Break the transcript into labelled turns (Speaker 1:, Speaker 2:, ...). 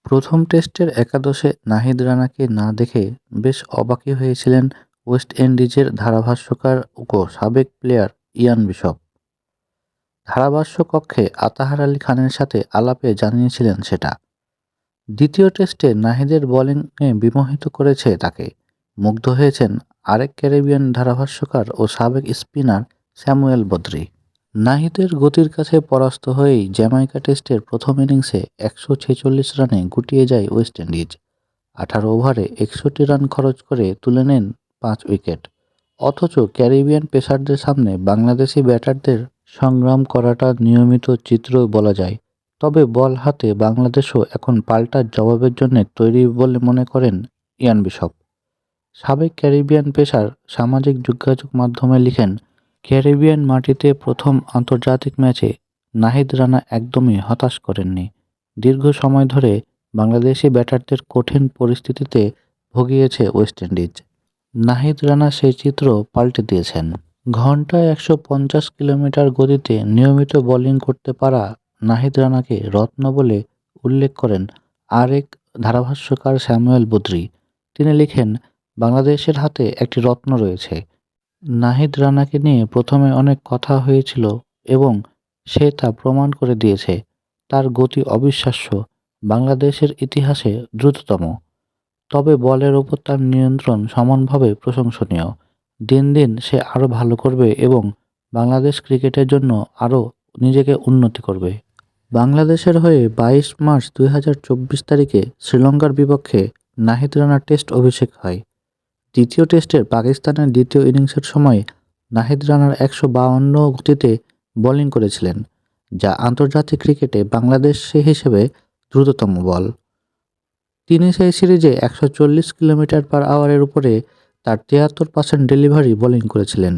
Speaker 1: প্রথম টেস্টের একাদশে নাহিদ রানাকে না দেখে বেশ অবাকই হয়েছিলেন ওয়েস্ট ইন্ডিজের ধারাভাষ্যকার ও সাবেক প্লেয়ার ইয়ান বিশপ। ধারাভাষ্য কক্ষে আতাহার আলী খানের সাথে আলাপে জানিয়েছিলেন সেটা। দ্বিতীয় টেস্টে নাহিদের বোলিংয়ে বিমোহিত করেছে তাকে। মুগ্ধ হয়েছেন আরেক ক্যারিবিয়ান ধারাভাষ্যকার ও সাবেক স্পিনার স্যামুয়েল বদ্রি। নাহিদের গতির কাছে পরাস্ত হয়েই জ্যামাইকা টেস্টের প্রথম ইনিংসে 146 রানে গুটিয়ে যায় ওয়েস্ট ইন্ডিজ। 18 ওভারে 61 রান খরচ করে তুলে নেন 5 উইকেট। অথচ ক্যারিবিয়ান পেসারদের সামনে বাংলাদেশি ব্যাটারদের সংগ্রাম করাটা নিয়মিত চিত্র বলা যায়। তবে বল হাতে বাংলাদেশও এখন পাল্টা জবাবের জন্য তৈরি বলে মনে করেন ইয়ান বিশপ। সাবেক ক্যারিবিয়ান পেসার সামাজিক যোগাযোগ মাধ্যমে লিখেন, ক্যারিবিয়ান মাটিতে প্রথম আন্তর্জাতিক ম্যাচে নাহিদ রানা একদমই হতাশ করেননি। দীর্ঘ সময় ধরে বাংলাদেশি ব্যাটারদের কঠিন পরিস্থিতিতে ভুগিয়েছে ওয়েস্ট ইন্ডিজ। নাহিদ রানা সেই চিত্র পাল্টে দিয়েছেন। ঘন্টায় 150 কিলোমিটার গতিতে নিয়মিত বোলিং করতে পারা নাহিদ রানাকে রত্ন বলে উল্লেখ করেন আরেক ধারাভাষ্যকার স্যামুয়েল বদ্রি। তিনি লিখেন, বাংলাদেশের হাতে একটি রত্ন রয়েছে। নাহিদ রানাকে নিয়ে প্রথমে অনেক কথা হয়েছিল এবং সে তা প্রমাণ করে দিয়েছে। তার গতি অবিশ্বাস্য, বাংলাদেশের ইতিহাসে দ্রুততম। তবে বলের ওপর তার নিয়ন্ত্রণ সমানভাবে প্রশংসনীয়। দিন দিন সে আরও ভালো করবে এবং বাংলাদেশ ক্রিকেটের জন্য আরও নিজেকে উন্নতি করবে। বাংলাদেশের হয়ে 22 মার্চ 2024 তারিখে শ্রীলঙ্কার বিপক্ষে নাহিদ রানার টেস্ট অভিষেক হয়। দ্বিতীয় টেস্টের পাকিস্তানের দ্বিতীয় ইনিংসের সময় নাহিদ রানার 152 গতিতে বোলিং করেছিলেন, যা আন্তর্জাতিক ক্রিকেটে বাংলাদেশ হিসেবে দ্রুততম বল। তিনি সেই সিরিজে 140 কিলোমিটার/আওয়ারের উপরে তার 73% ডেলিভারি বোলিং করেছিলেন।